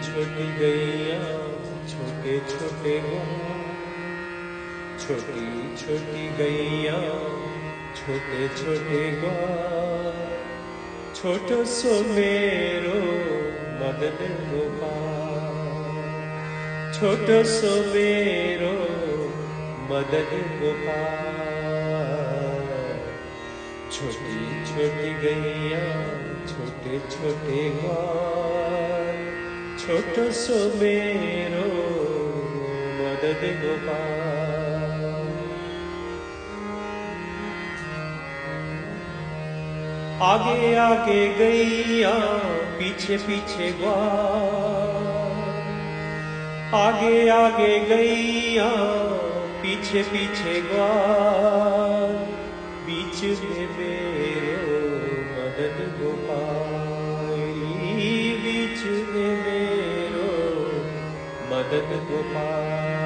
छोटी गैया छोटे छोटे गाँव, छोटी छोटी गैया छोटे छोटे गाँव, छोटो सो मेरो मदन गोपाल, छोटो सो मेरो मदन गोपाल। छोटी छोटी गैया छोटे छोटे गाँव, छोटो सो मेरो मदन गोपाल। आगे आगे गैया पीछे पीछे ग्वाल, आगे आगे गैया पीछे पीछे ग्वाल, बीच में मेरो मदन गोपाल, बीच में मेरो मदन गोपाल।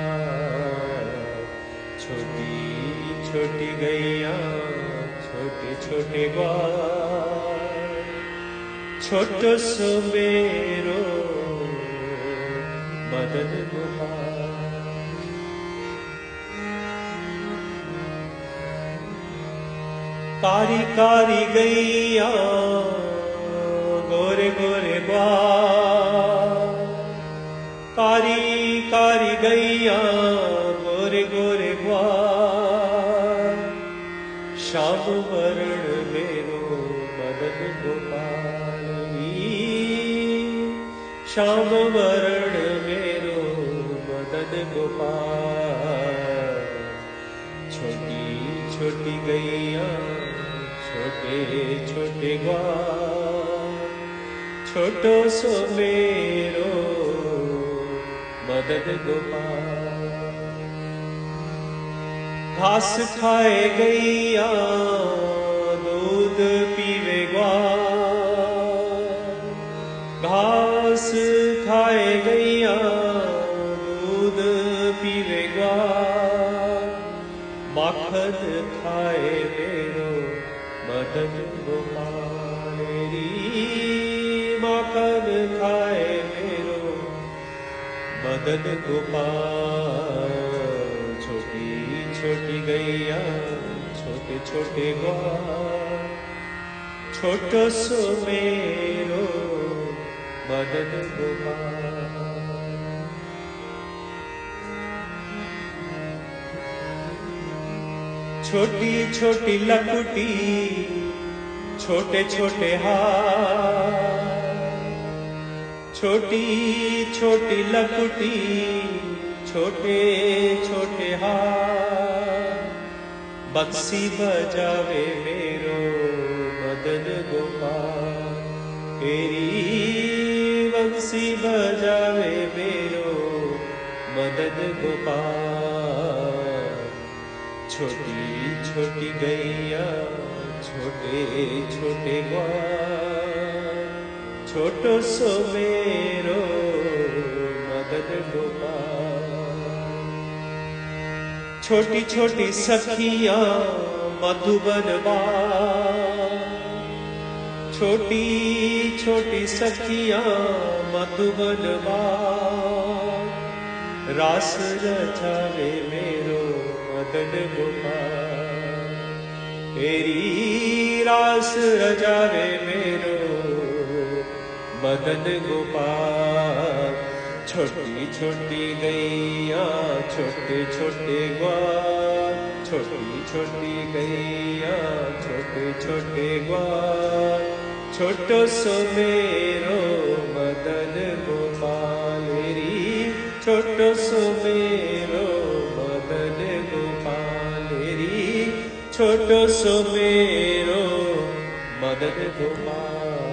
छोटी छोटी गैया छोटे छोटे ग्वाल, छोटो सो मेरो मदन गोपाल। कारी कारी गैया गोरे गोरे ग्वाल, कारी कारी गैया गोरे गोरे ग्वाल, श्याम वर्ण मेरो मदन गोपाल, श्याम वर्ण मेरो मदन गोपाल। छोटी छोटी गैया छोटे छोटे ग्वाल, छोटो सो मेरो मदन गोपाल। घास खाए गैया दूध पीवे ग्वाल, घास खाए गैया दूध पीवे ग्वाल, माखन खाए मेरो मदन गोपाल, माखन खाए मेरो मदन गोपाल। छोटी छोटी गैया छोटे छोटे ग्वाल, छोटो सो मेरो मदन गोपाल। छोटी छोटी लकुटी छोटे छोटे हाथ, छोटी छोटी लकुटी छोटे छोटे हाथ, बंसी बजावे मेरो मदन गोपाल, तेरी बंसी बजावे मेरो मदन गोपाल। छोटी छोटी गैया छोटे छोटे ग्वाल, छोटो सो मेरो मदन गोपाल। छोटी छोटी सखिया मधुबन बाल, छोटी छोटी सखिया मधुबन बाल, रास रचावे मेरो मदन गोपाल, तेरी रास रचावे मेरो मदन गोपाल। छोटी छोटी गैया छोटे छोटे ग्वाल, छोटी छोटी गैया छोटे छोटे ग्वाल, छोटो सो मेरो मदन गोपाल, छोटो सो मेरो मदन गोपाल, छोटो सो मेरो मदन गोपाल।